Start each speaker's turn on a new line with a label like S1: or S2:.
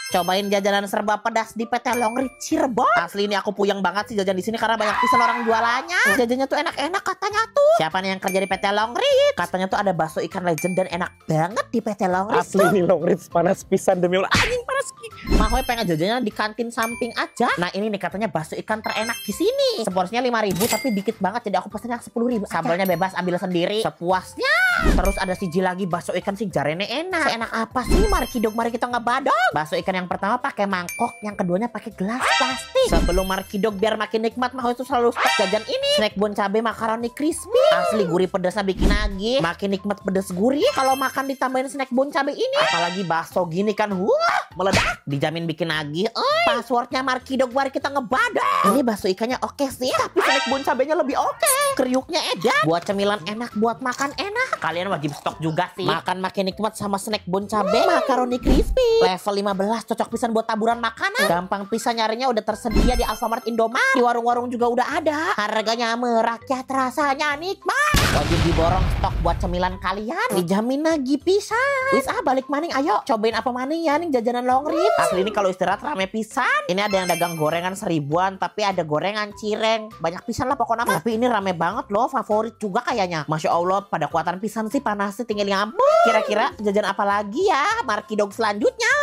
S1: Cobain jajanan serba pedas di PT Longrit Cirebon. Asli ini aku puyeng banget sih jajan di sini karena banyak pisan orang jualannya. Jajannya tuh enak-enak katanya tuh. Siapa nih yang kerja di PT Longrit? Katanya tuh ada bakso ikan legend dan enak banget di PT Longrit.
S2: Asli nih Longrit panas pisan demi Allah. Anjing panas ki.
S1: Mahoy pengen jajannya di kantin samping aja. Nah ini nih katanya bakso ikan terenak di sini. Seporsinya 5.000 tapi dikit banget, jadi aku pesennya 10.000. Sambalnya bebas, ambil sendiri sepuasnya. Terus ada siji lagi bakso ikan si jarene enak. Seenak apa sih? Mari kidok, mari kita ngebadok. Bakso ikan yang pertama pakai mangkok, yang keduanya pakai gelas plastik. Sebelum mari kidok biar makin nikmat, Mahoy itu selalu stok jajan ini. Snack bon cabe makaroni crispy. Asli gurih pedasnya bikin nagih. Makin nikmat pedes gurih kalau makan ditambahin snack bon cabe ini. Apalagi bakso gini kan, wah meledak. Dijamin bikin nagih. Passwordnya mari kidok, mari kita ngebadok. Ini bakso ikannya oke sih, tapi snack bon cabenya lebih oke. Kriuknya edan. Buat cemilan enak, buat makan enak. Kalian wajib stok juga sih. Makan makin nikmat sama snack bon cabe makaroni crispy. Level 15 cocok pisan buat taburan makanan. Gampang pisan nyarinya, udah tersedia di Alfamart, Indomaret. Di warung-warung juga udah ada. Harganya merakyat, rasanya nikmat. Wajib diborong stok buat cemilan kalian. Dijamin lagi pisan. Wis balik maning, ayo cobain apa maning ya nih jajanan Longrit. Asli ini kalau istirahat rame pisan. Ini ada yang dagang gorengan 1000-an, tapi ada gorengan cireng. Banyak pisan lah pokoknya. Tapi ini rame banget loh, favorit juga kayaknya. Masya Allah, pada kuatan pisan sih, panasnya tinggal ngampung. Kira-kira jajan apa lagi ya Markidog selanjutnya?